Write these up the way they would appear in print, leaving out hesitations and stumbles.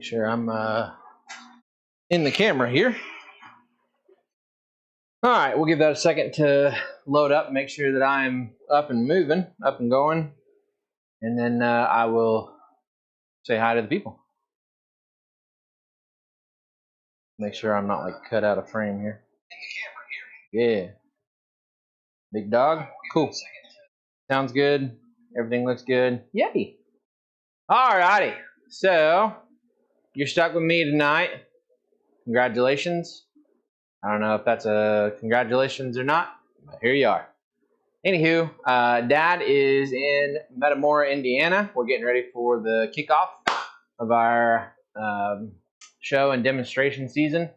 Make sure I'm in the camera here. All right, we'll give that a second to load up, make sure that I'm up and moving, up and going, and then I will say hi to the people. Make sure I'm not like cut out of frame here. Yeah. Big dog? Cool. Sounds good. Everything looks good. Yay. All righty. So, you're stuck with me tonight. Congratulations. I don't know if that's a congratulations or not, but here you are. Anywho, Dad is in Metamora, Indiana. We're getting ready for the kickoff of our show and demonstration season.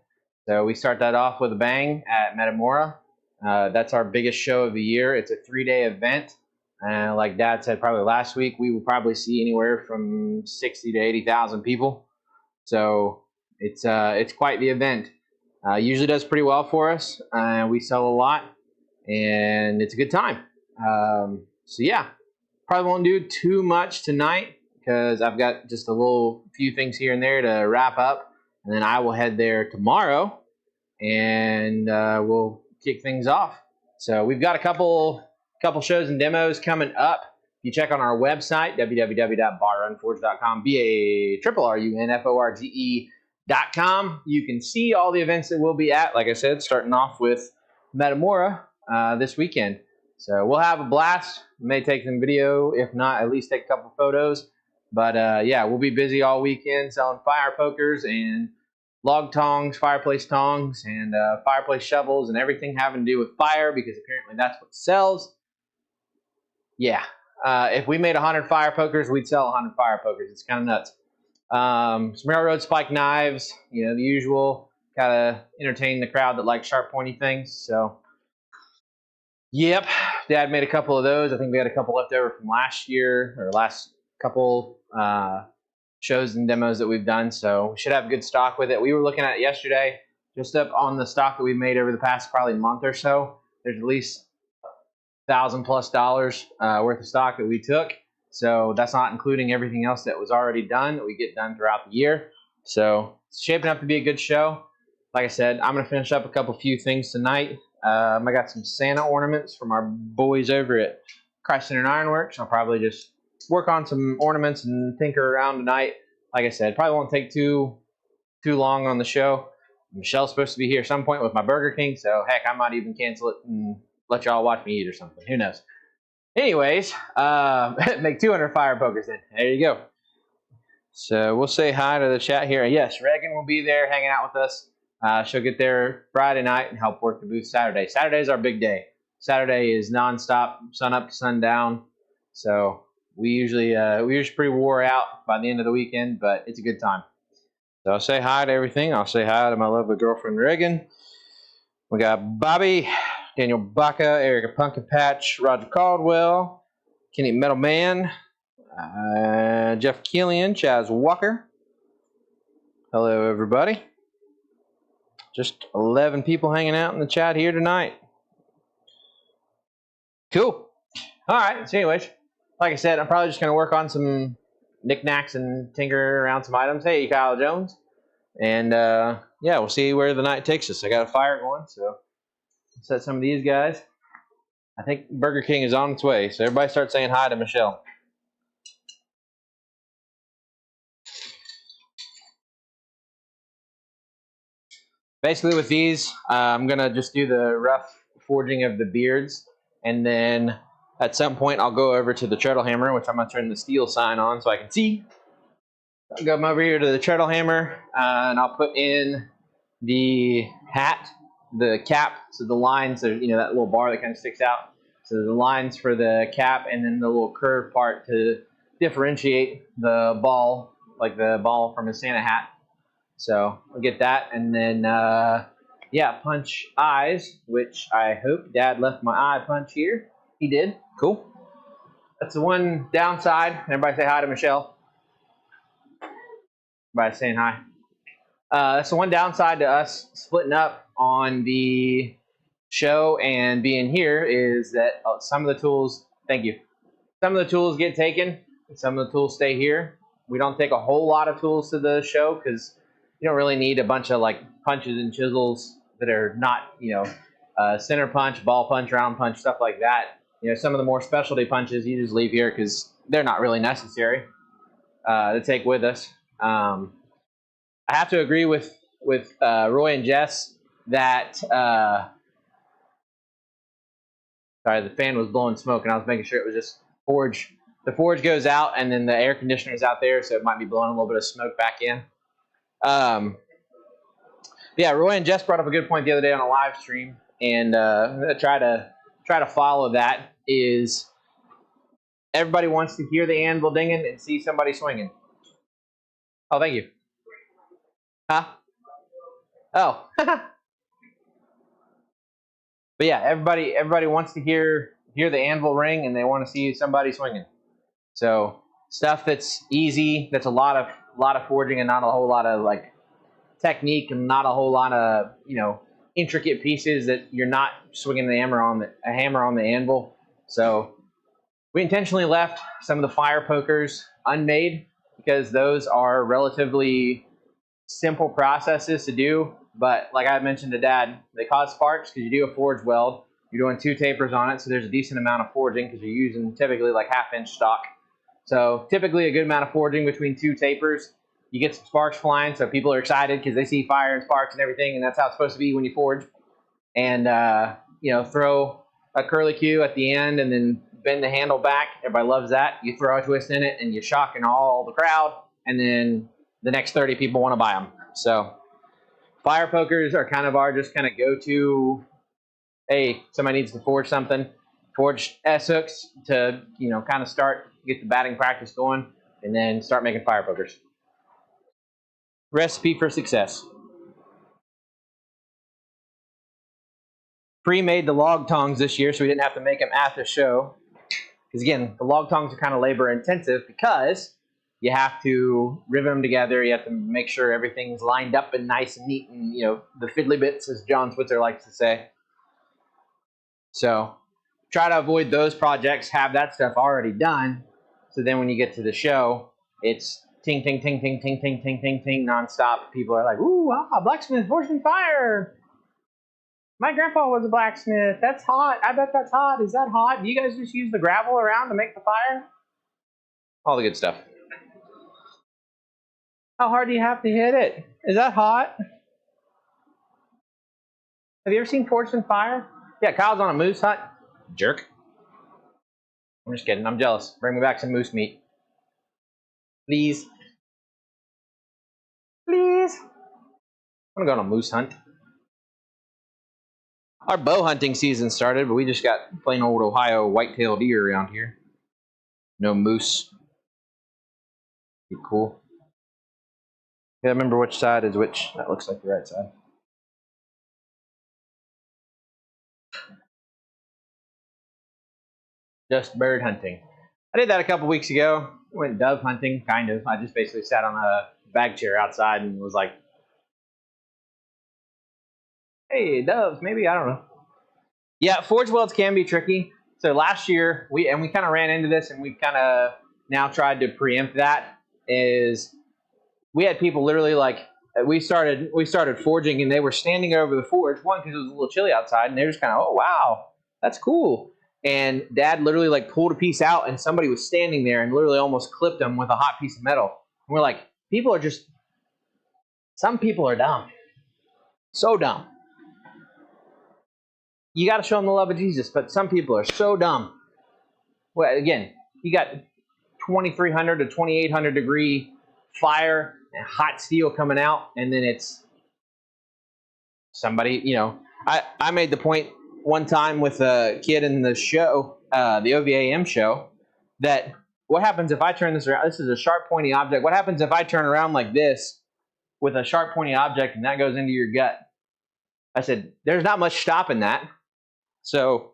So we start that off with a bang at Metamora. That's our biggest show of the year. It's a 3-day event. Like Dad said probably last week, we will probably see anywhere from 60 to 80,000 people. So it's quite the event. Usually does pretty well for us. We sell a lot, and it's a good time. So yeah, probably won't do too much tonight because I've got just a few things here and there to wrap up, and then I will head there tomorrow, and we'll kick things off. So we've got a couple shows and demos coming up. If you check on our website, www.barrunforge.com, BARRUNFORGE.com, you can see all the events that we'll be at. Like I said, starting off with Metamora this weekend. So we'll have a blast. We may take some video, if not, at least take a couple photos. But yeah, we'll be busy all weekend selling fire pokers and log tongs, fireplace tongs, and fireplace shovels, and everything having to do with fire, because apparently that's what sells. Yeah, if we made 100 fire pokers, we'd sell 100 fire pokers. It's kind of nuts. Some railroad spike knives, you know, the usual, kind of entertain the crowd that likes sharp, pointy things. So, yep, Dad made a couple of those. I think we had a couple left over from last year, or last couple shows and demos that we've done. So we should have good stock with it. We were looking at it yesterday, just up on the stock that we've made over the past probably month or so. There's at least $1,000+ worth of stock that we took. So that's not including everything else that was already done that we get done throughout the year. So it's shaping up to be a good show. Like I said, I'm going to finish up a few things tonight. I got some Santa ornaments from our boys over at Christ Centered Ironworks. I'll probably just work on some ornaments and tinker around tonight. Like I said, probably won't take too long on the show. Michelle's supposed to be here at some point with my Burger King, so heck, I might even cancel it and let y'all watch me eat or something. Who knows? Anyways, make 200 fire pokers then. There you go. So we'll say hi to the chat here. Yes, Reagan will be there hanging out with us. She'll get there Friday night and help work the booth Saturday. Saturday's our big day. Saturday is nonstop, sun up to sundown. So we usually pretty wore out by the end of the weekend, but it's a good time. So I'll say hi to everything. I'll say hi to my lovely girlfriend Reagan. We got Bobby, Daniel Baca, Erica Pumpkin Patch, Roger Caldwell, Kenny Metal Man, Jeff Killian, Chaz Walker. Hello, everybody. Just 11 people hanging out in the chat here tonight. Cool. All right. So anyways, like I said, I'm probably just going to work on some knickknacks and tinker around some items. Hey, Kyle Jones. And, yeah, we'll see where the night takes us. I got a fire going, so set some of these guys. I think Burger King is on its way, so everybody start saying hi to Michelle. Basically with these, I'm going to just do the rough forging of the beards, and then at some point I'll go over to the treadle hammer, which I'm going to turn the steel sign on so I can see. I'll come over here to the treadle hammer, and I'll put in the hat, the cap, so the lines are, you know, that little bar that kind of sticks out. So the lines for the cap, and then the little curved part to differentiate the ball, like the ball from a Santa hat. So I'll get that, and then yeah, punch eyes, which I hope Dad left my eye punch here. He did. Cool. That's the one downside. Everybody say hi to Michelle. Everybody saying hi. That's the one downside to us splitting up on the show and being here is that some of the tools, thank you, some of the tools get taken, and some of the tools stay here. We don't take a whole lot of tools to the show because you don't really need a bunch of like punches and chisels that are not, center punch, ball punch, round punch, stuff like that. Some of the more specialty punches you just leave here because they're not really necessary to take with us. I have to agree with Roy and Jess that sorry, the fan was blowing smoke and I was making sure it was just forge. The forge goes out and then the air conditioner is out there, so it might be blowing a little bit of smoke back in. Yeah, Roy and Jess brought up a good point the other day on a live stream, and I'm gonna try to follow that. Is everybody wants to hear the anvil dinging and see somebody swinging? Oh, thank you. Huh? Oh. But yeah, everybody wants to hear the anvil ring and they want to see somebody swinging. So stuff that's easy, that's a lot of forging and not a whole lot of like technique and not a whole lot of intricate pieces that you're not swinging a hammer on the anvil. So we intentionally left some of the fire pokers unmade because those are relatively simple processes to do. But like I mentioned to Dad, they cause sparks because you do a forge weld. You're doing 2 tapers on it, so there's a decent amount of forging because you're using typically like 1/2-inch stock. So typically a good amount of forging between 2 tapers. You get some sparks flying, so people are excited because they see fire and sparks and everything, and that's how it's supposed to be when you forge. And throw a curlicue at the end and then bend the handle back. Everybody loves that. You throw a twist in it and you're shocking all the crowd, and then the next 30 people want to buy them. So fire pokers are kind of our just kind of go-to, hey, somebody needs to forge something. Forge S-hooks to, kind of get the batting practice going, and then start making fire pokers. Recipe for success. Pre-made the log tongs this year, so we didn't have to make them at the show. Because again, the log tongs are kind of labor intensive because you have to rivet them together. You have to make sure everything's lined up and nice and neat, and the fiddly bits, as John Switzer likes to say. So try to avoid those projects. Have that stuff already done, so then when you get to the show, it's ting ting ting ting ting ting ting ting ting nonstop. People are like, "Ooh, wow, blacksmith forging fire! My grandpa was a blacksmith. That's hot. I bet that's hot. Is that hot? Do you guys just use the gravel around to make the fire?" All the good stuff. How hard do you have to hit it? Is that hot? Have you ever seen Forged in Fire? Yeah, Kyle's on a moose hunt. Jerk. I'm just kidding. I'm jealous. Bring me back some moose meat. Please. Please. I'm going to go on a moose hunt. Our bow hunting season started, but we just got plain old Ohio white-tailed deer around here. No moose. Be cool. Yeah, I remember which side is which. That looks like the right side. Just bird hunting. I did that a couple weeks ago. Went dove hunting, kind of. I just basically sat on a bag chair outside and was like, hey, doves, maybe, I don't know. Yeah, forge welds can be tricky. So last year, we kind of ran into this, and we've kind of now tried to preempt that, is we had people literally like, we started forging, and they were standing over the forge, one, because it was a little chilly outside, and they were just kind of, oh, wow, that's cool. And Dad literally like pulled a piece out, and somebody was standing there and literally almost clipped them with a hot piece of metal. And we're like, some people are dumb. So dumb. You got to show them the love of Jesus, but some people are so dumb. Well, again, you got 2,300 to 2,800 degree fire and hot steel coming out, and then it's somebody, I made the point one time with a kid in the show, the OVAM show, that what happens if I turn this around? This is a sharp, pointy object. What happens if I turn around like this with a sharp, pointy object and that goes into your gut? I said, there's not much stopping that. So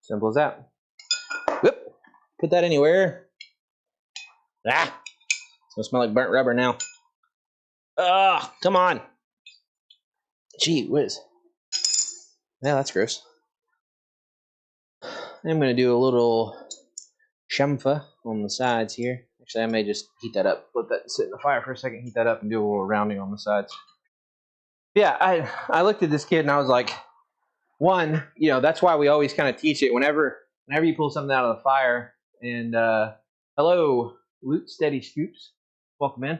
Simple as that. Whoop. Put that anywhere. Ah. It's gonna smell like burnt rubber now. Ugh, come on. Gee whiz. Yeah, that's gross. I'm gonna do a little chamfa on the sides here. Actually, I may just heat that up. Let that sit in the fire for a second, heat that up, and do a little rounding on the sides. Yeah, I looked at this kid and I was like, one, you know, that's why we always kind of teach it. Whenever you pull something out of the fire, and hello, Loot Steady Scoops, welcome in.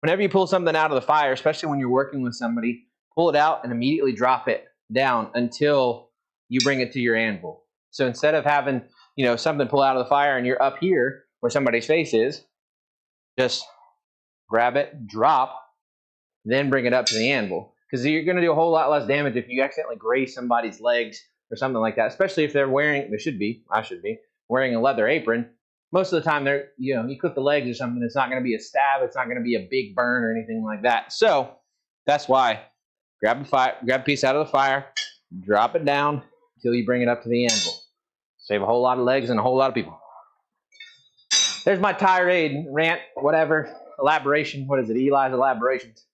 Whenever you pull something out of the fire, especially when you're working with somebody, pull it out and immediately drop it down until you bring it to your anvil. So instead of having, you know, something pull out of the fire and you're up here where somebody's face is, just grab it, drop, then bring it up to the anvil. Because you're going to do a whole lot less damage if you accidentally graze somebody's legs or something like that, especially if they're wearing, I should be, wearing a leather apron. Most of the time, they're, you know, you clip the legs or something, it's not going to be a stab, it's not going to be a big burn or anything like that. So that's why grab a piece out of the fire, drop it down until you bring it up to the anvil. Save a whole lot of legs and a whole lot of people. There's my tirade, rant, whatever, elaboration. What is it? Eli's elaborations.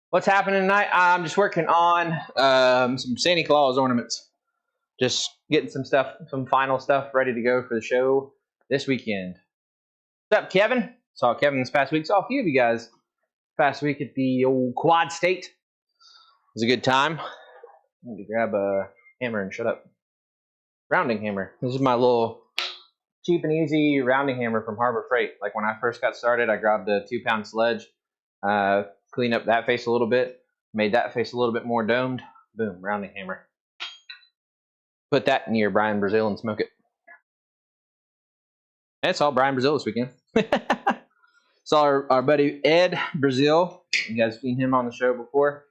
What's happening tonight? I'm just working on some Santa Claus ornaments. Just getting some stuff, some final stuff ready to go for the show this weekend. What's up, Kevin? Saw Kevin this past week. Saw a few of you guys past week at the old Quad State. It was a good time. I need to grab a hammer and shut up. Rounding hammer. This is my little cheap and easy rounding hammer from Harbor Freight. Like when I first got started, I grabbed a 2-pound sledge, cleaned up that face a little bit, made that face a little bit more domed. Boom, rounding hammer. Put that near Brian Brazil and smoke it. And saw Brian Brazil this weekend. Saw our buddy Ed Brazil. You guys seen him on the show before.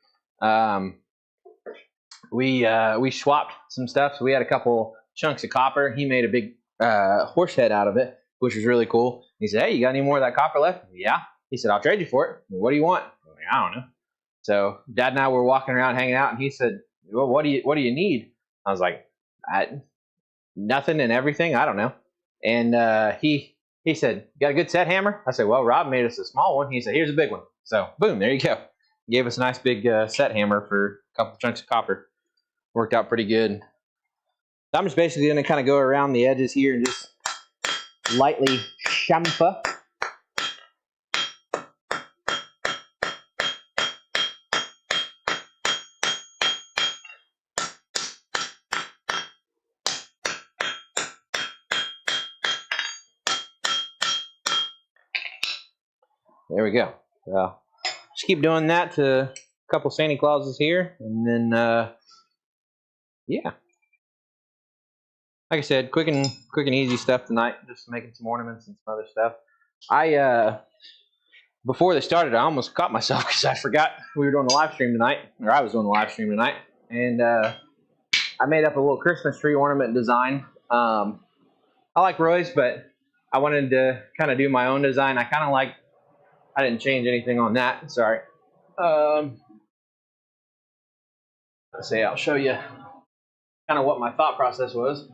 We swapped some stuff. So we had a couple chunks of copper. He made a big horse head out of it, which was really cool. He said, "Hey, you got any more of that copper left?" Yeah. He said, "I'll trade you for it." What do you want? I'm like, I don't know. So Dad and I were walking around hanging out, and he said, "Well, what do you need?" I was like, "Nothing and everything. I don't know." And he said, "You got a good set hammer?" I said, "Well, Rob made us a small one." He said, "Here's a big one." So boom, there you go. He gave us a nice big set hammer for a couple chunks of copper. Worked out pretty good. I'm just basically going to kind of go around the edges here and just lightly chamfer. There we go. Just keep doing that to a couple Santa Clauses here, and then yeah. Like I said, quick and easy stuff tonight. Just making some ornaments and some other stuff. Before they started, I almost caught myself because I forgot we were doing the live stream tonight, or I was doing the live stream tonight, and I made up a little Christmas tree ornament design. I like Roy's, but I wanted to kind of do my own design. I didn't change anything on that. Sorry. Let's see. I'll show you kind of what my thought process was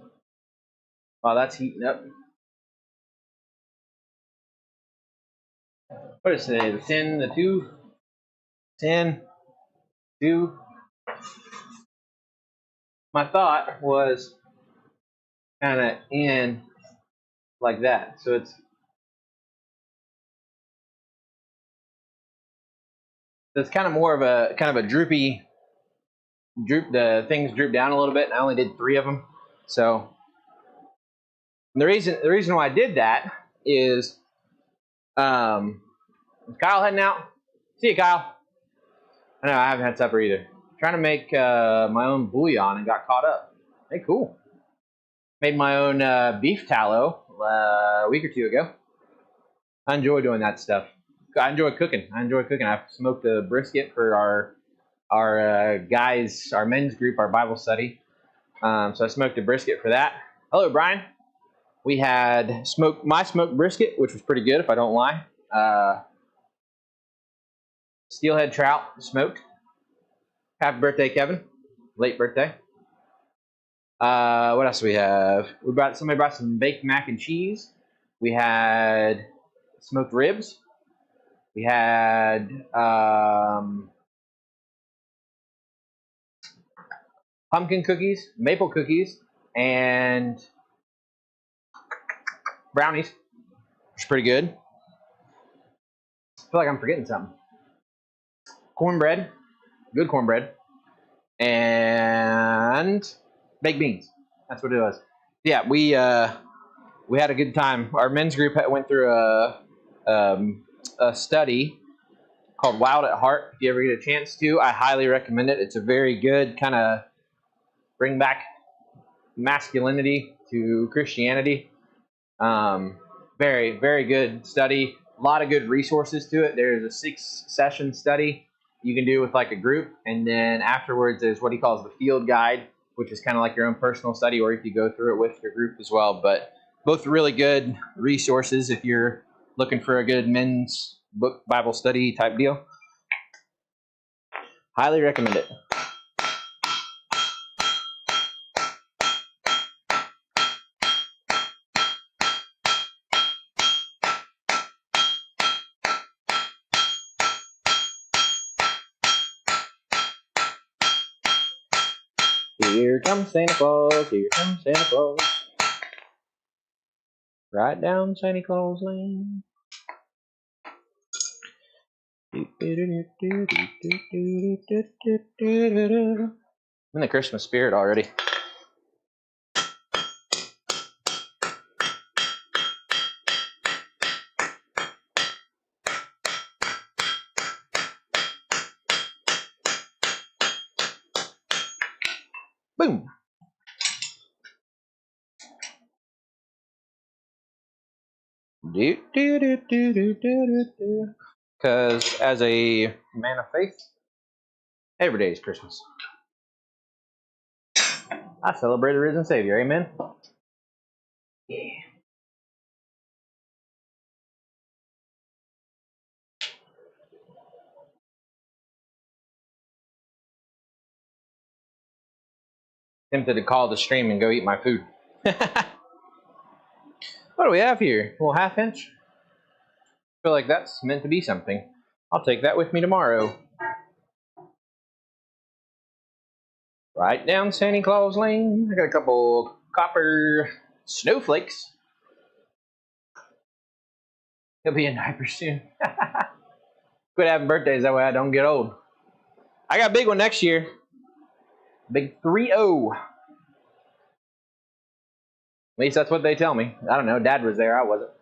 while that's heating up. What is today? The 10, the 2, 10, 2. My thought was kind of in like that. So it's kind of more of a droopy droop. The things droop down a little bit, and I only did 3 of them. So the reason why I did that is is Kyle heading out? See you, Kyle. I know I haven't had supper either. Trying to make my own bouillon and got caught up. Hey, cool. Made my own beef tallow a week or 2 ago. I enjoy doing that stuff. I enjoy cooking. I smoked a brisket for our guys, our men's group, our Bible study. So I smoked a brisket for that. Hello, Brian. We had my smoked brisket, which was pretty good, if I don't lie. Steelhead trout smoked. Happy birthday, Kevin. Late birthday. What else do we have? Somebody brought some baked mac and cheese. We had smoked ribs. We had pumpkin cookies, maple cookies, and brownies, which is pretty good. I feel like I'm forgetting something. Cornbread, good cornbread, and baked beans. That's what it was. Yeah, we had a good time. Our men's group went through a study called Wild at Heart. If you ever get a chance to, I highly recommend it. It's a very good kind of bring back masculinity to Christianity. Very, very good study. A lot of good resources to it. There's a 6-session study you can do with like a group, and then afterwards there's what he calls the field guide, which is kind of like your own personal study, or you could go through it with your group as well. But both really good resources if you're looking for a good men's book Bible study type deal. Highly recommend it. Here comes Santa Claus, here comes Santa Claus. Right down Santa Claus Lane. I'm in the Christmas spirit already. Boom. Because as a man of faith, every day is Christmas. I celebrate the risen Savior. Amen. Yeah. Tempted to call the stream and go eat my food. What do we have here? A little half-inch? I feel like that's meant to be something. I'll take that with me tomorrow. Right down Santa Claus Lane. I got a couple copper snowflakes. He'll be in diapers soon. Quit having birthdays, that way I don't get old. I got a big one next year. Big 3-0. At least that's what they tell me. I don't know. Dad was there. I wasn't.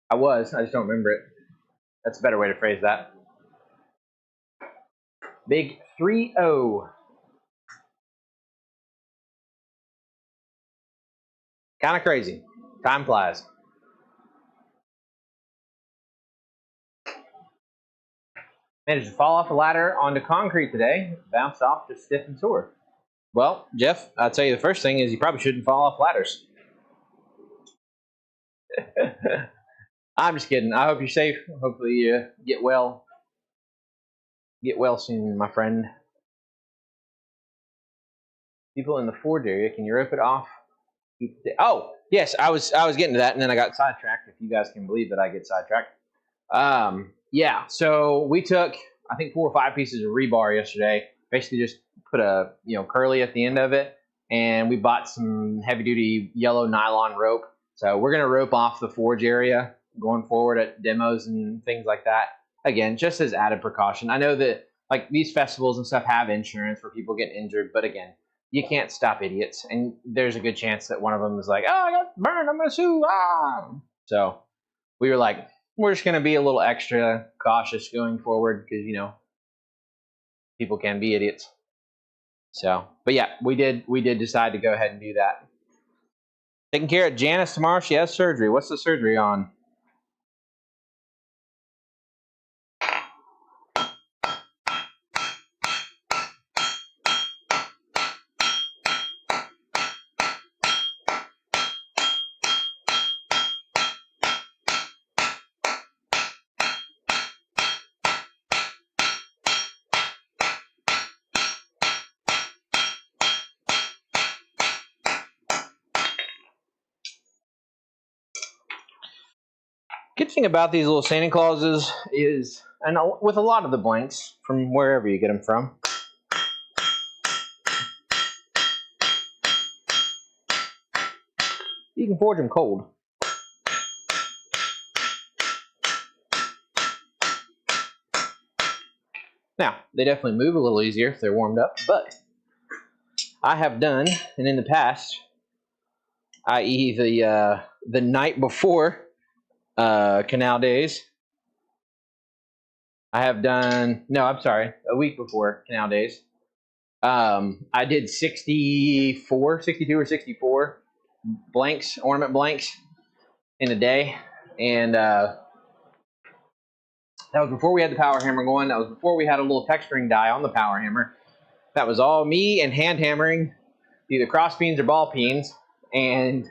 I was. I just don't remember it. That's a better way to phrase that. Big 3-0. Kind of crazy. Time flies. Managed to fall off the ladder onto concrete today. Bounced off, just stiff and sore. Well, Jeff, I'll tell you the first thing is you probably shouldn't fall off ladders. I'm just kidding. I hope you're safe. Hopefully you get well. Get well soon, my friend. People in the forge area, can you rope it off? Oh, yes, I was getting to that, and then I got sidetracked. If you guys can believe that I get sidetracked. Yeah, so we took, I think, 4 or 5 pieces of rebar yesterday. Basically just put a curly at the end of it, and we bought some heavy-duty yellow nylon rope. So we're going to rope off the forge area going forward at demos and things like that. Again, just as added precaution. I know that like these festivals and stuff have insurance for people getting injured, but again, you can't stop idiots. And there's a good chance that one of them is like, oh, I got burned, I'm going to sue. Ah! So we were like, we're just going to be a little extra cautious going forward because, people can be idiots. So, but yeah, we did decide to go ahead and do that. Taking care of Janice tomorrow. She has surgery. What's the surgery on? Good thing about these little Santa Clauses is, and with a lot of the blanks from wherever you get them from, you can forge them cold. Now, they definitely move a little easier if they're warmed up, but I have done, and in the past, i.e. the night before canal days, I have done, no, I'm sorry, a week before canal days, I did 62 or 64 blanks, ornament blanks in a day, and that was before we had the power hammer going. That was before we had a little texturing die on the power hammer. That was all me and hand hammering either cross beans or ball peens, and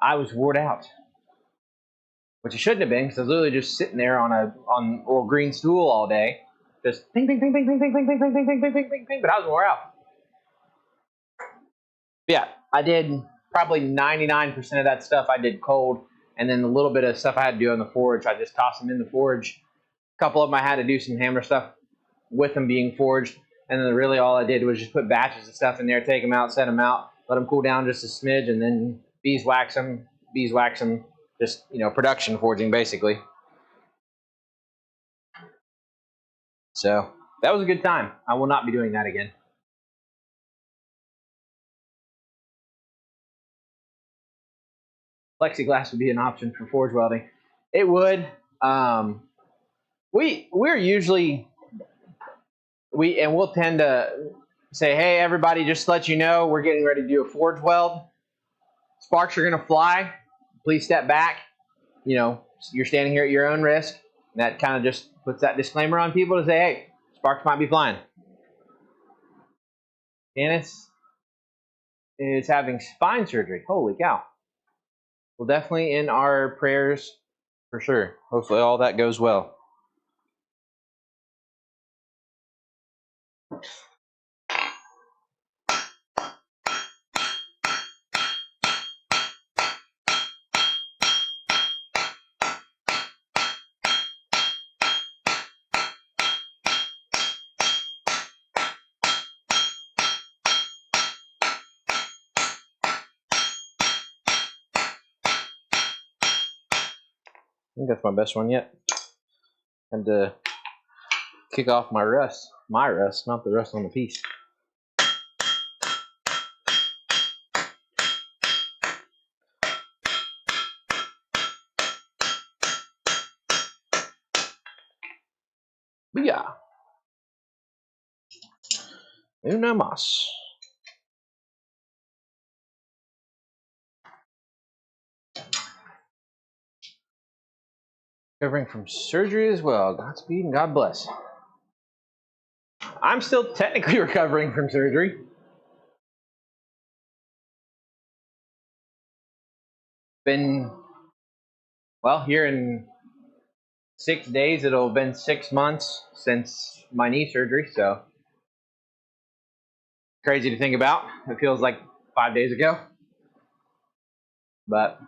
I was wore out, which it shouldn't have been because I was literally just sitting there on a little green stool all day, just ping, ping, ping, ping, ping, ping, ping, ping, ping, ping, ping, ping, ping, ping, but I was wore out. Yeah, I did probably 99% of that stuff I did cold, and then the little bit of stuff I had to do on the forge, I just tossed them in the forge. A couple of them I had to do some hammer stuff with them being forged, and then really all I did was just put batches of stuff in there, take them out, set them out, let them cool down just a smidge, and then beeswax them, just, you know, production forging basically. So that was a good time. I will not be doing that again. Plexiglass would be an option for forge welding. It would. We're usually, we'll tend to say, hey, everybody, just to let you know, we're getting ready to do a forge weld. Sparks are going to fly. Please step back. You know, you're standing here at your own risk. And that kind of just puts that disclaimer on people to say, hey, sparks might be flying. Janice is having spine surgery. Holy cow. Well, definitely in our prayers for sure. Hopefully all that goes well. I think that's my best one yet. And to kick off my rust, not the rust on the piece. Yeah. Una más. Recovering from surgery as well. Godspeed and God bless. I'm still technically recovering from surgery. Been, well, here in 6 days, it'll have been 6 months since my knee surgery, so crazy to think about. It feels like 5 days ago. But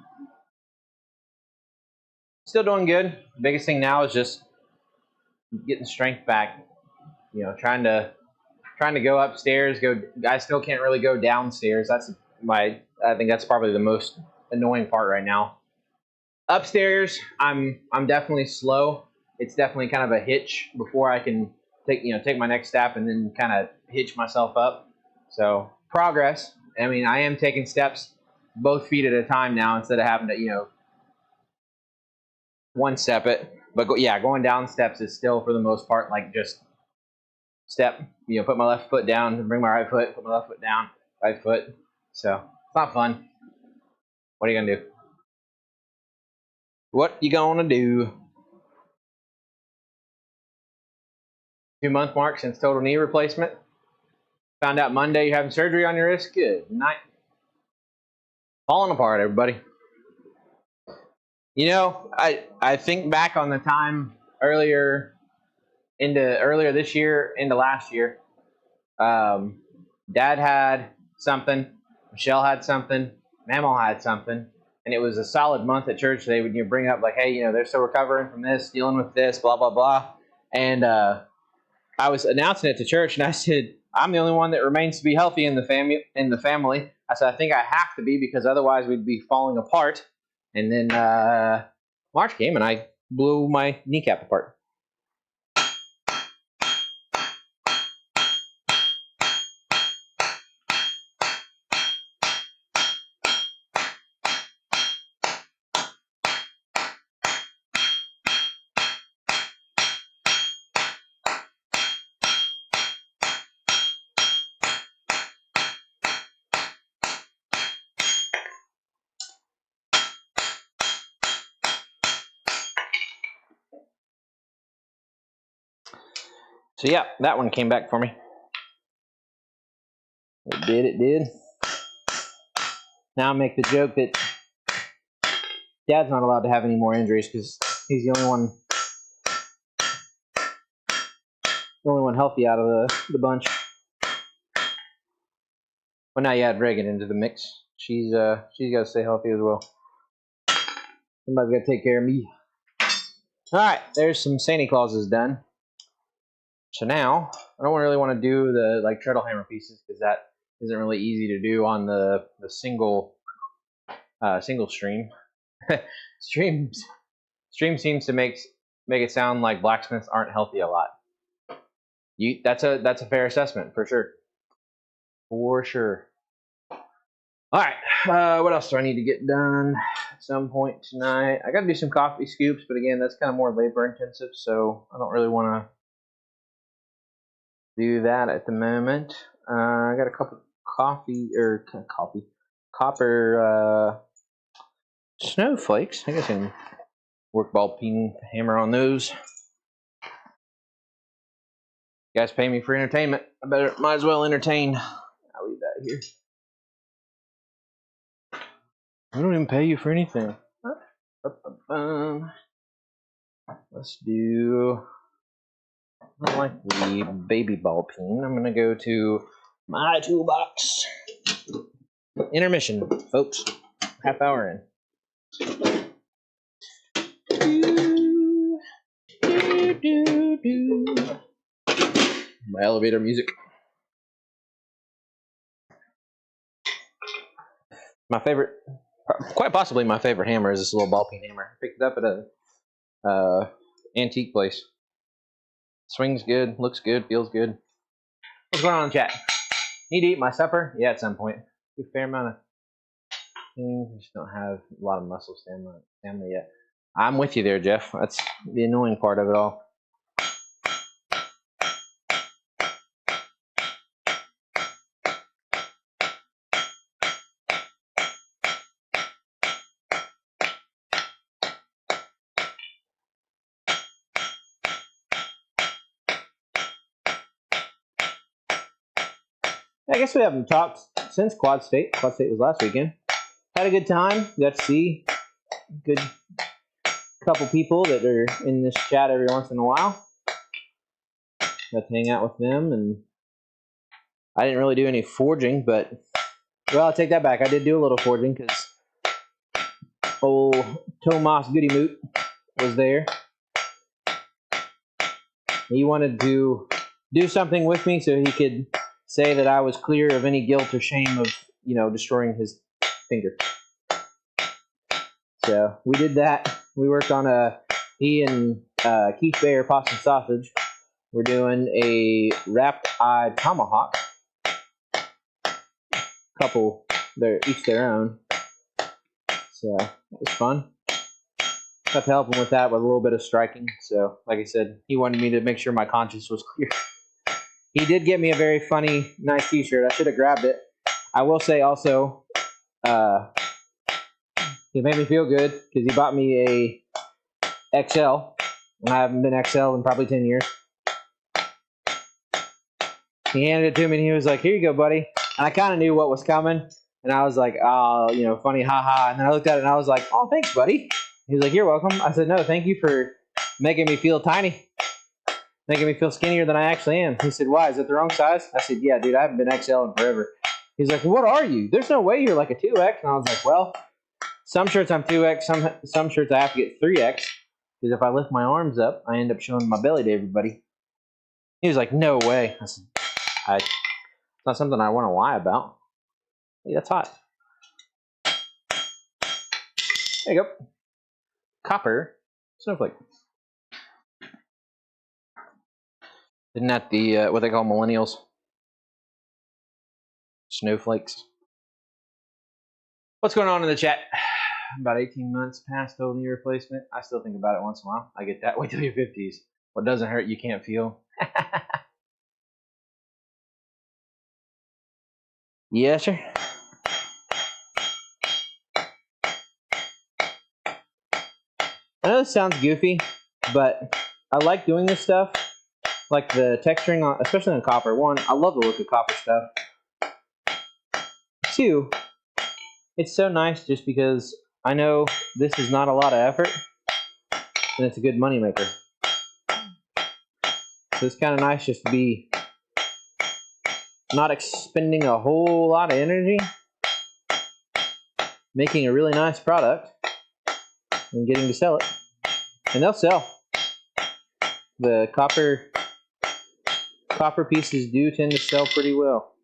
still doing good. The biggest thing now is just getting strength back. You know, trying to go upstairs. I still can't really go downstairs. I think that's probably the most annoying part right now. Upstairs, I'm definitely slow. It's definitely kind of a hitch before I can take my next step and then kind of hitch myself up. So progress. I mean, I am taking steps both feet at a time now instead of having to one step it. But going down steps is still for the most part like just step. Put my left foot down, bring my right foot, put my left foot down, right foot. So it's not fun. What are you gonna do? What you gonna do? 2-month mark since total knee replacement. Found out Monday you're having surgery on your wrist. Good night. Falling apart, everybody. I think back on the time earlier this year into last year. Dad had something, Michelle had something, Mamaw had something, and it was a solid month at church. They would bring up like, hey, they're still recovering from this, dealing with this, blah blah blah. And I was announcing it to church, and I said, I'm the only one that remains to be healthy in the family. I said, I think I have to be, because otherwise we'd be falling apart. And then March came, and I blew my kneecap apart. So yeah, that one came back for me. It did. Now I make the joke that Dad's not allowed to have any more injuries because he's the only one healthy out of the bunch. Well, now you add Reagan into the mix. She's got to stay healthy as well. Somebody's got to take care of me. All right, there's some Santa Clauses done. So now I don't really want to do the treadle hammer pieces, because that isn't really easy to do on the single stream. Stream seems to make it sound like blacksmiths aren't healthy a lot. That's a fair assessment for sure. For sure. All right, what else do I need to get done at some point tonight? I got to do some coffee scoops, but again, that's kind of more labor intensive, so I don't really want to do that at the moment. I got a couple copper snowflakes. I guess I can work ball peen hammer on those. You guys pay me for entertainment. Might as well entertain. I'll leave that here. I don't even pay you for anything. Let's do, I like the baby ball peen. I'm gonna go to my toolbox. Intermission, folks. Half hour in. My elevator music. My favorite, quite possibly my favorite hammer, is this little ball peen hammer. I picked it up at a antique place. Swings good, looks good, feels good. What's going on in the chat? Need to eat my supper? Yeah, at some point. A fair amount of things. I just don't have a lot of muscle stamina yet. I'm with you there, Jeff. That's the annoying part of it all. I guess we haven't talked since Quad State. Quad State was last weekend. Had a good time. Got to see a good couple people that are in this chat every once in a while. Got to hang out with them, and I didn't really do any forging, but, well, I'll take that back. I did do a little forging because old Tomas Goodymoot was there. He wanted to do something with me so he could say that I was clear of any guilt or shame of, destroying his finger. So we did that. We worked on he and Keith Bayer, Pasta Sausage, we're doing a wrapped-eyed tomahawk. Couple, they're each their own. So it was fun. Got to help him with that with a little bit of striking. So, like I said, he wanted me to make sure my conscience was clear. He did get me a very funny, nice t-shirt. I should have grabbed it. I will say also, he made me feel good because he bought me a XL. And I haven't been XL in probably 10 years. He handed it to me and he was like, "Here you go, buddy." And I kind of knew what was coming. And I was like, "Oh, funny, haha." And then I looked at it and I was like, "Oh, thanks, buddy." He was like, "You're welcome." I said, "No, thank you for making me feel tiny. Making me feel skinnier than I actually am." He said, "Why? Is it the wrong size?" I said, "Yeah, dude, I haven't been XL in forever." He's like, "What are you? There's no way you're like a 2X." And I was like, "Well, Some shirts I'm 2X, some shirts I have to get 3X, because if I lift my arms up, I end up showing my belly to everybody. He was like, no way. I said, it's not something I want to lie about. Hey, that's hot. There you go. Copper snowflake. Isn't that the what they call millennials? Snowflakes. What's going on in the chat? About 18 months past total knee replacement. I still think about it once in a while. I get that. Wait till your 50s. What doesn't hurt, you can't feel. Yes, sir. I know this sounds goofy, but I like doing this stuff. Like the texturing, on, especially on copper. One, I love the look of copper stuff. Two, it's so nice just because I know this is not a lot of effort, and it's a good moneymaker. So it's kind of nice just to be not expending a whole lot of energy, making a really nice product, and getting to sell it. And they'll sell. The copper pieces do tend to sell pretty well.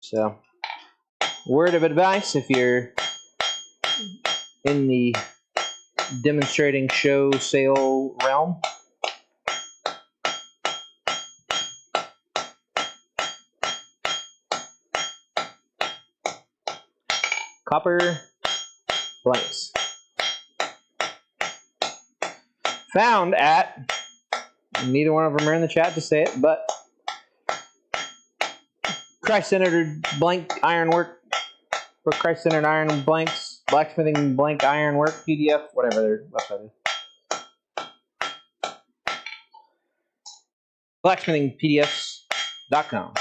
So, word of advice if you're in the demonstrating show sale realm. Copper blanks. Found at, neither one of them are in the chat to say it, but Christ-centered blank ironwork, or Christ-centered iron blanks, blacksmithing blank ironwork, PDF, whatever their website is. Blacksmithingpdfs.com.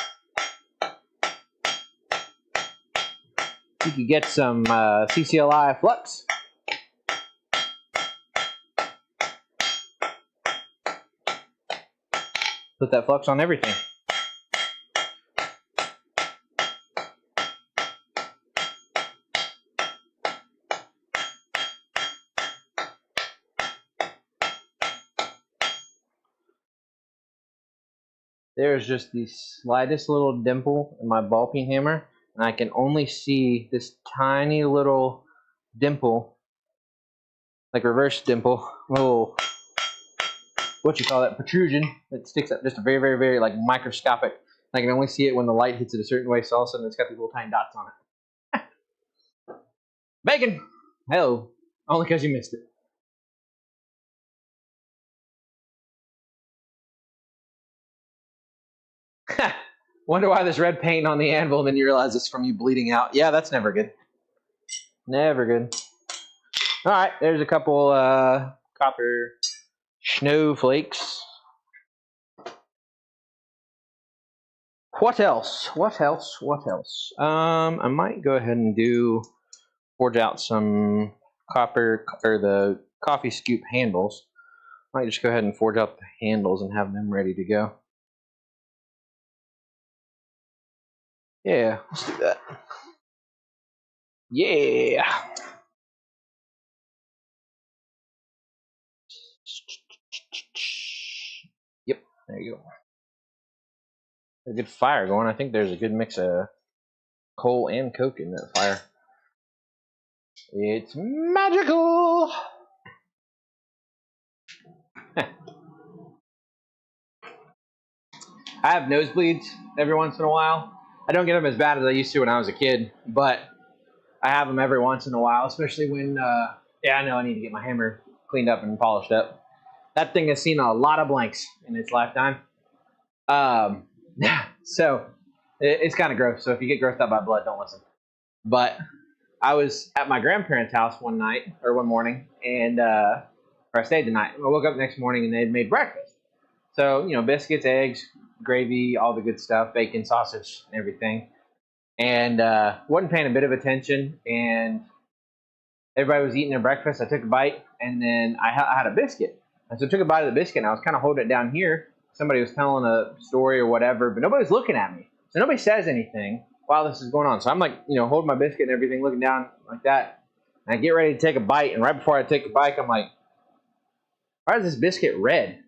You could get some CCLI flux. Put that flux on everything. There's just the slightest little dimple in my ball peen hammer, and I can only see this tiny little dimple, like reverse dimple, little, what you call that, protrusion that sticks up, just a very, very, very like microscopic. I can only see it when the light hits it a certain way, so all of a sudden it's got these little tiny dots on it. Bacon! Hello. Only because you missed it. Wonder why there's red paint on the anvil, and then you realize it's from you bleeding out. Yeah, that's never good. Never good. Alright, there's a couple copper snowflakes. What else? What else? What else? I might go ahead and forge out some copper, or the coffee scoop handles. Might just go ahead and forge out the handles and have them ready to go. Yeah, let's do that. Yeah. Yep, there you go. A good fire going. I think there's a good mix of coal and coke in that fire. It's magical. I have nosebleeds every once in a while. I don't get them as bad as I used to when I was a kid, but I have them every once in a while, especially when, yeah, I know I need to get my hammer cleaned up and polished up. That thing has seen a lot of blanks in its lifetime. So it's kind of gross. So if you get grossed out by blood, don't listen. But I was at my grandparents' house one morning, and or I stayed the night. I woke up the next morning and they had made breakfast. So, you know, biscuits, eggs, gravy, all the good stuff, bacon, sausage, and everything. And wasn't paying a bit of attention, and everybody was eating their breakfast. I took a bite, and then I had a biscuit. And so I took a bite of the biscuit, and I was kind of holding it down here. Somebody was telling a story or whatever, but nobody was looking at me. So nobody says anything. while this is going on. So I'm like, holding my biscuit and everything, looking down like that. And I get ready to take a bite, and right before I take a bite, I'm like, why is this biscuit red?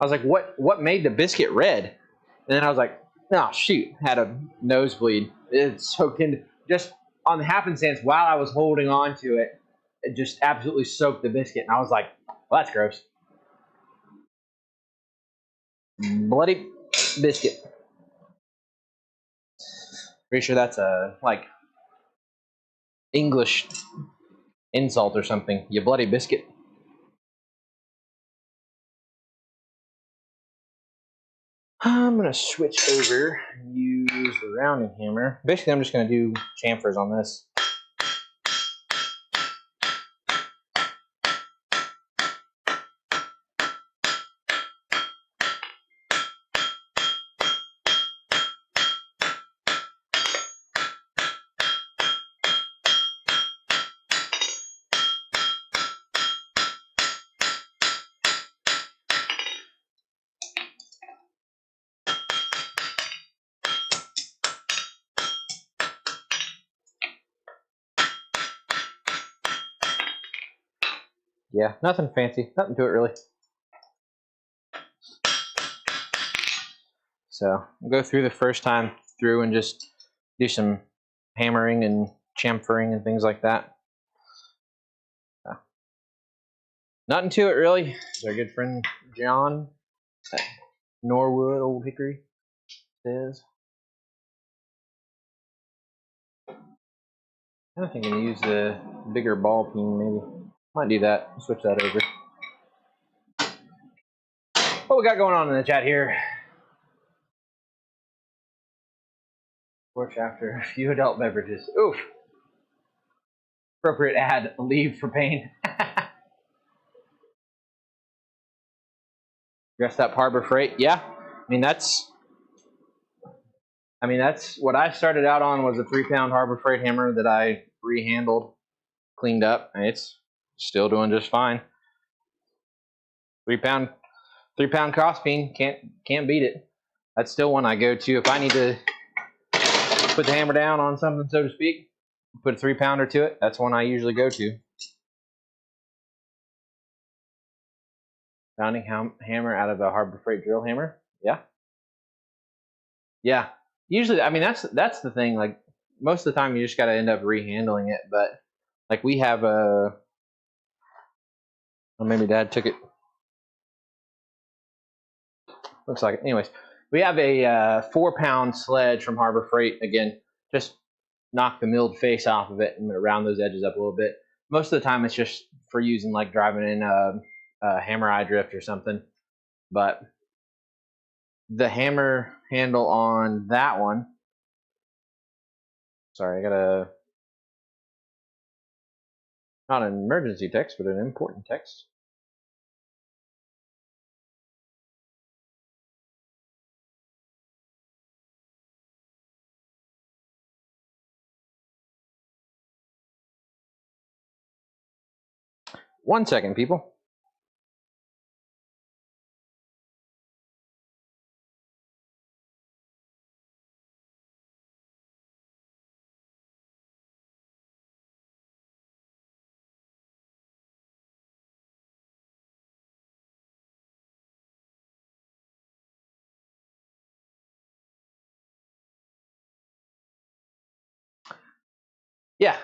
I was like, what made the biscuit red? And then I was like, oh, shoot, had a nosebleed. It soaked in, just on the happenstance while I was holding on to it, it just absolutely soaked the biscuit. And I was like, well, that's gross. Bloody biscuit. Pretty sure that's a, like, English insult or something. You bloody biscuit. I'm going to switch over and use the rounding hammer. Basically, I'm just going to do chamfers on this. Yeah, nothing fancy. Nothing to it, really. So I'll go through the first time through and just do some hammering and chamfering and things like that. Nothing to it, really. It's our good friend John at Norwood Old Hickory says. I think I'm going to use the bigger ball peen, maybe. Might do that. Switch that over. What we got going on in the chat here? Porch after a few adult beverages. Oof. Appropriate ad, leave for pain. Dressed up Harbor Freight. Yeah. I mean, that's what I started out on, was a 3-pound Harbor Freight hammer that I rehandled, cleaned up, and it's still doing just fine. 3-pound crosspeen, can't beat it. That's still one I go to if I need to put the hammer down on something, so to speak. Put a 3-pounder to it. That's one I usually go to. Rounding hammer out of a Harbor Freight drill hammer. Yeah. Yeah. Usually, I mean, that's the thing. Like, most of the time, you just got to end up rehandling it. But like, we have a, well, maybe Dad took it. Looks like it. Anyways, we have a 4-pound sledge from Harbor Freight. Again, just knock the milled face off of it and round those edges up a little bit. Most of the time, it's just for using, like, driving in a hammer eye drift or something. But the hammer handle on that one, sorry, I got a, not an emergency text, but an important text. One second, people. Yeah,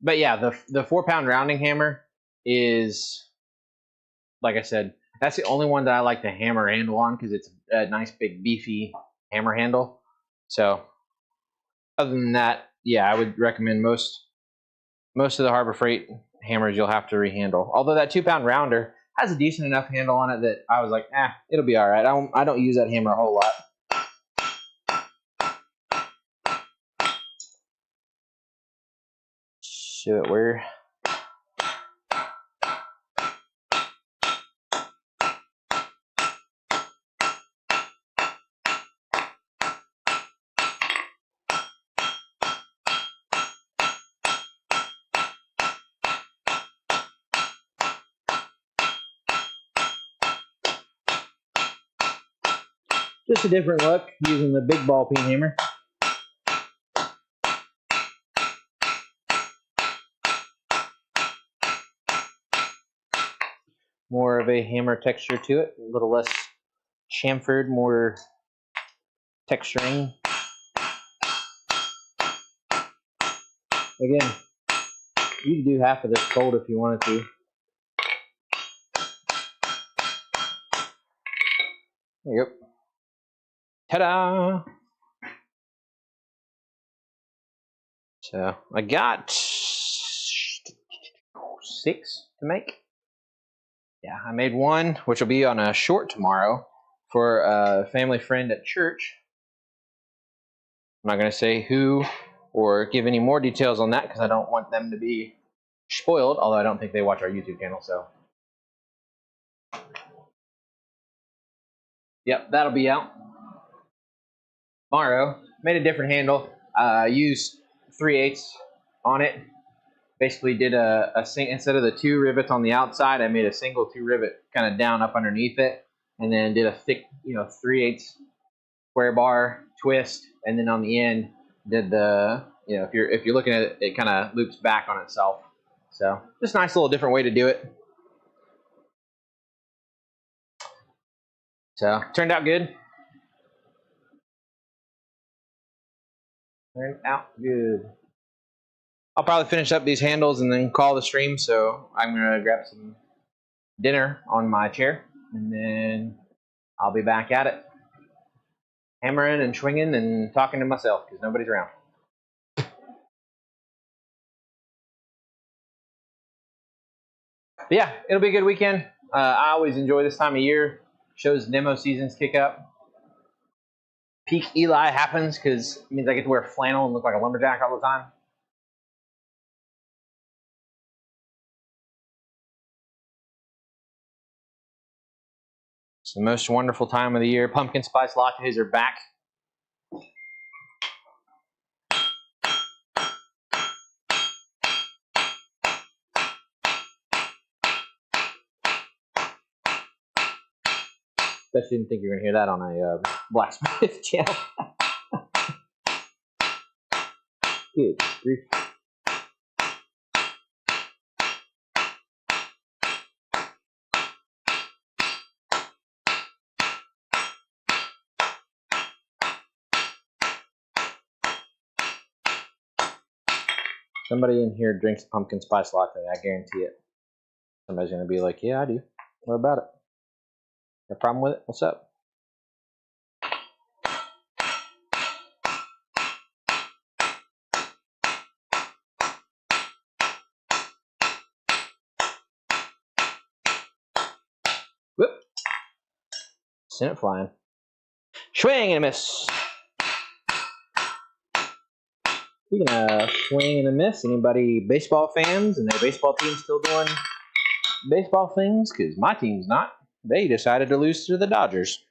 but yeah, the 4-pound rounding hammer is, like I said, that's the only one that I like to hammer handle on, because it's a nice big beefy hammer handle. So other than that, yeah, I would recommend most of the Harbor Freight hammers you'll have to rehandle. Although that 2-pound rounder has a decent enough handle on it that I was like, it'll be all right. I don't use that hammer a whole lot. Show it where. Just a different look using the big ball peen hammer. More of a hammer texture to it, a little less chamfered, more texturing. Again, you could do half of this cold if you wanted to. There you go. Ta-da! So I got 6 to make. Yeah, I made one, which will be on a short tomorrow for a family friend at church. I'm not going to say who or give any more details on that because I don't want them to be spoiled, although I don't think they watch our YouTube channel, so. Yep, that'll be out tomorrow. Made a different handle. Used 3/8 on it. Basically did a instead of the 2 rivets on the outside, I made a single 2 rivet kind of down up underneath it, and then did a thick, 3/8 square bar twist, and then on the end did the, if you're looking at it, it kind of loops back on itself. So just a nice little different way to do it. So turned out good. Turned out good. I'll probably finish up these handles and then call the stream. So I'm gonna grab some dinner on my chair, and then I'll be back at it, hammering and swinging and talking to myself because nobody's around. But yeah, it'll be a good weekend. I always enjoy this time of year. Shows demo seasons kick up. Peak ELI happens because it means I get to wear flannel and look like a lumberjack all the time. It's the most wonderful time of the year. Pumpkin spice lattes are back. Bet you didn't think you were going to hear that on a blacksmith channel. Good grief. Somebody in here drinks pumpkin spice latte, I guarantee it. Somebody's going to be like, yeah, I do. What about it? Got a problem with it? What's up? Whoop. Sent it flying. Swing and a miss. Speaking of swing and a miss, anybody baseball fans and their baseball team still doing baseball things? Because my team's not. They decided to lose to the Dodgers.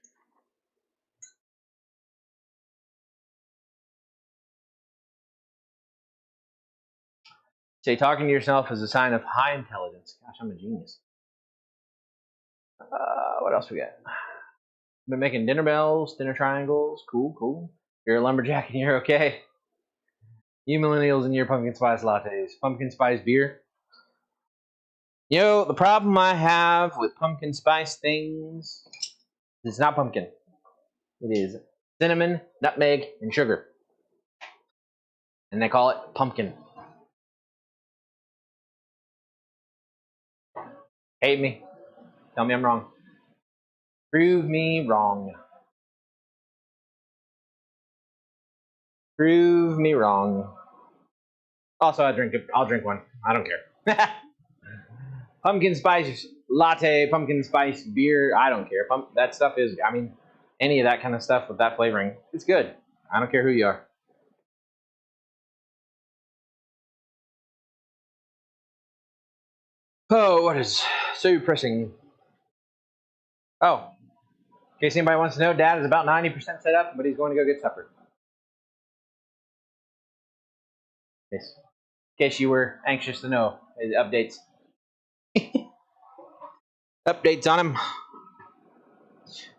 Say talking to yourself is a sign of high intelligence. Gosh, I'm a genius. What else we got? Been making dinner bells, dinner triangles. Cool, cool. You're a lumberjack and you're okay. You millennials and your pumpkin spice lattes. Pumpkin spice beer. The problem I have with pumpkin spice things is it's not pumpkin. It is cinnamon, nutmeg, and sugar. And they call it pumpkin. Hate me. Tell me I'm wrong. Prove me wrong. Prove me wrong. Also, I'll drink one. I don't care. Pumpkin spice latte, pumpkin spice beer. I don't care. That stuff is, any of that kind of stuff with that flavoring, it's good. I don't care who you are. Oh, what is so pressing? Oh, in case anybody wants to know, Dad is about 90% set up, but he's going to go get supper. Yes. In case you were anxious to know, updates. Updates on him.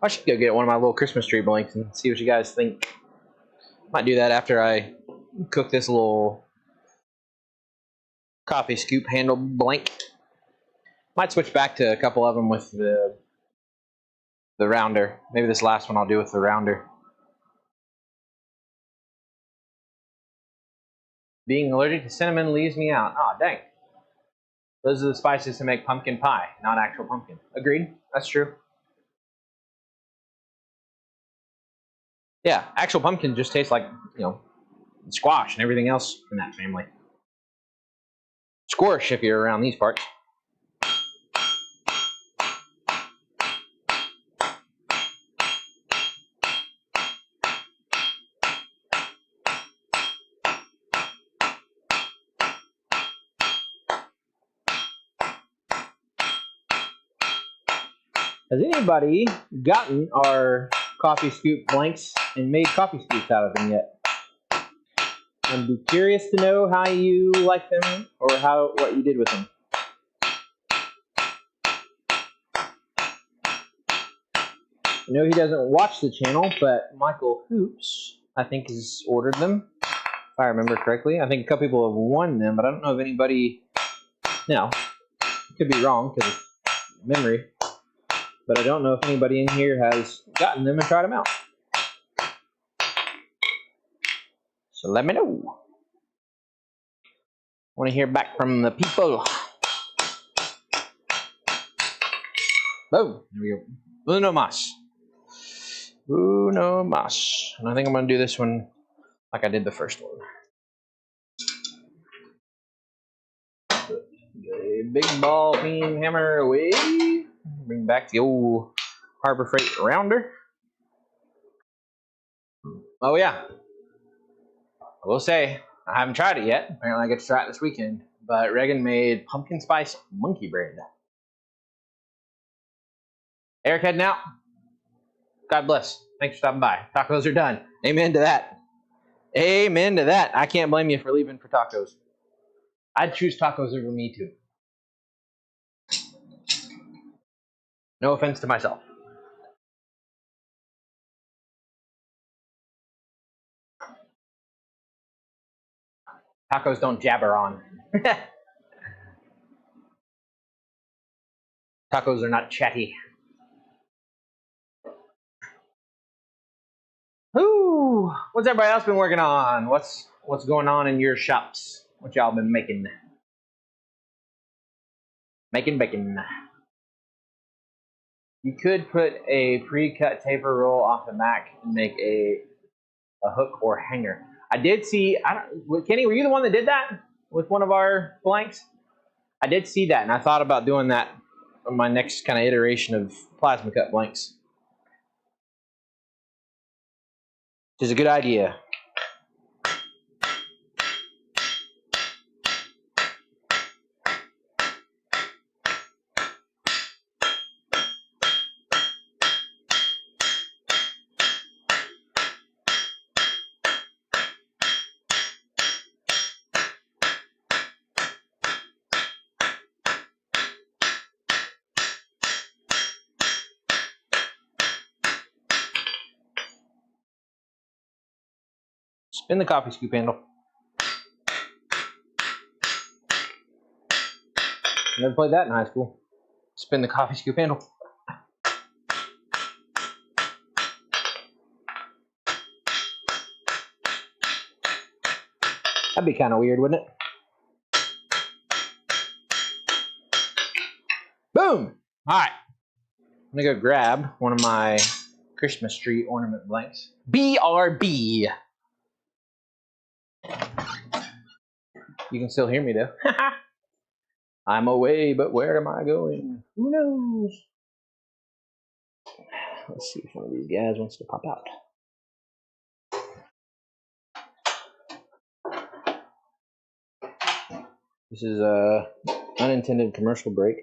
I should go get one of my little Christmas tree blanks and see what you guys think. Might do that after I cook this little coffee scoop handle blank. Might switch back to a couple of them with the rounder. Maybe this last one I'll do with the rounder. Being allergic to cinnamon leaves me out. Aw, dang. Those are the spices to make pumpkin pie, not actual pumpkin. Agreed. That's true. Yeah, actual pumpkin just tastes like, squash and everything else in that family. Squash if you're around these parts. Has anybody gotten our coffee scoop blanks and made coffee scoops out of them yet? I'd be curious to know how you like them or what you did with them. I know he doesn't watch the channel, but Michael Hoops, I think, has ordered them, if I remember correctly. I think a couple people have won them, but I don't know if anybody, could be wrong because of memory. But I don't know if anybody in here has gotten them and tried them out. So let me know. I want to hear back from the people. Oh, there we go. Uno más. Uno más. And I think I'm going to do this one like I did the first one. A big ball peen hammer away. Bring back the old Harbor Freight rounder. Oh yeah, I will say I haven't tried it yet. Apparently I get to try it this weekend. But Reagan made pumpkin spice monkey bread. Eric heading out. God bless. Thanks for stopping by. Tacos are done. Amen to that. Amen to that. I can't blame you for leaving for tacos. I'd choose tacos over me too. No offense to myself. Tacos don't jabber on. Tacos are not chatty. Ooh, what's everybody else been working on? What's going on in your shops? What y'all been making? Making bacon. You could put a pre-cut taper roll off the Mac and make a hook or hanger. I did see. Kenny, were you the one that did that with one of our blanks? I did see that, and I thought about doing that on my next kind of iteration of plasma cut blanks. Which is a good idea. Spin the coffee scoop handle. Never played that in high school. Spin the coffee scoop handle. That'd be kind of weird, wouldn't it? Boom! Alright. I'm going to go grab one of my Christmas tree ornament blanks. BRB. You can still hear me though. I'm away, but where am I going? Who knows? Let's see if one of these guys wants to pop out. This is a unintended commercial break.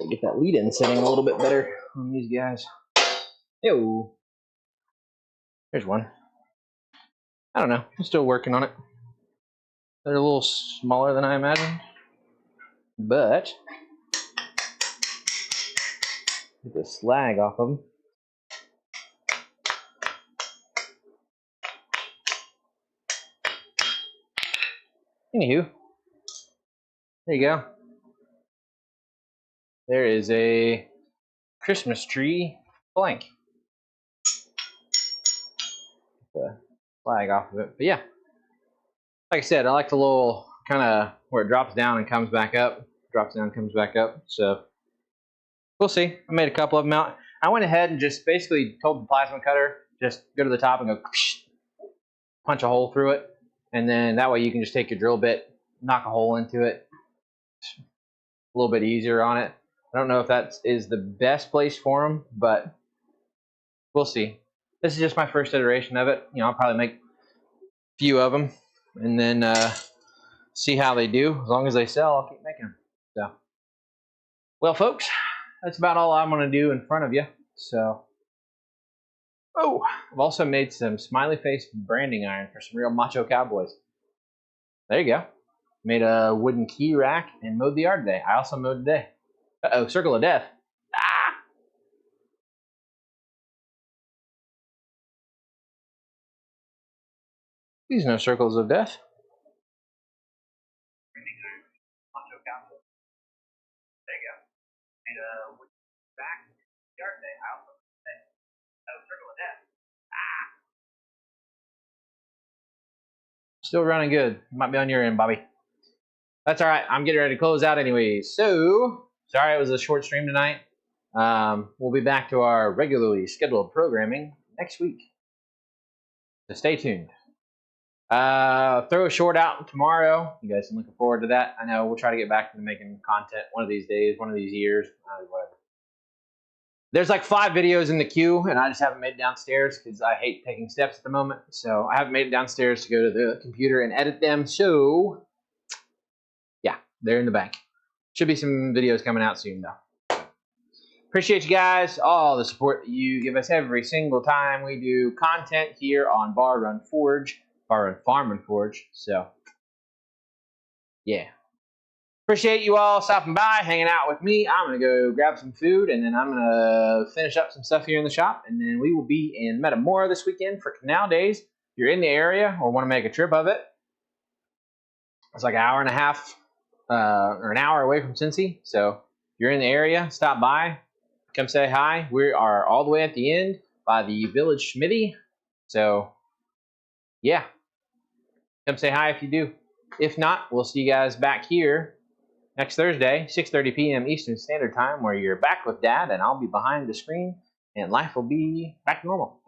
Get that lead-in setting a little bit better on these guys. Yo. There's one. I don't know. I'm still working on it. They're a little smaller than I imagined. But get the slag off of them. Anywho, there you go. There is a Christmas tree blank. The flag off of it. But yeah, like I said, I like the little kind of where it drops down and comes back up. Drops down, comes back up. So we'll see. I made a couple of them out. I went ahead and just basically told the plasma cutter, just go to the top and go punch a hole through it. And then that way you can just take your drill bit, knock a hole into it. It's a little bit easier on it. I don't know if that is the best place for them, but we'll see. This is just my first iteration of it. You know, I'll probably make a few of them and then see how they do. As long as they sell, I'll keep making them. So, well, folks, that's about all I'm going to do in front of you. So, oh, I've also made some smiley face branding iron for some real macho cowboys. There you go. Made a wooden key rack and mowed the yard today. I also mowed today. Uh-oh, circle of death. Ah! These are no circles of death. Macho cowboy. There you go. Made a wooden rack and yard today. I also mowed today. Oh, circle of death. Ah! Still running good. Might be on your end, Bobby. That's all right. I'm getting ready to close out anyways. So, sorry it was a short stream tonight. We'll be back to our regularly scheduled programming next week. So stay tuned. Throw a short out tomorrow. You guys are looking forward to that. I know we'll try to get back to making content one of these days, one of these years, whatever. There's like 5 videos in the queue, and I just haven't made it downstairs because I hate taking steps at the moment. So I haven't made it downstairs to go to the computer and edit them. So yeah, they're in the bank. Should be some videos coming out soon though. Appreciate you guys, all the support that you give us every single time we do content here on Bar Run Forge, Bar Run Farm and Forge. So yeah. Appreciate you all stopping by, hanging out with me. I'm going to go grab some food, and then I'm going to finish up some stuff here in the shop, and then we will be in Metamora this weekend for Canal Days. If you're in the area or want to make a trip of it, it's like an hour and a half or an hour away from Cincy. So if you're in the area, stop by, come say hi. We are all the way at the end by the Village Smithy. So yeah, come say hi if you do. If not, we'll see you guys back here next Thursday, 6:30 p.m. Eastern Standard Time, where you're back with Dad, and I'll be behind the screen, and life will be back to normal.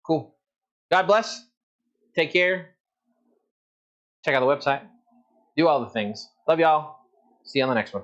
Cool. God bless. Take care. Check out the website. Do all the things. Love y'all. See you on the next one.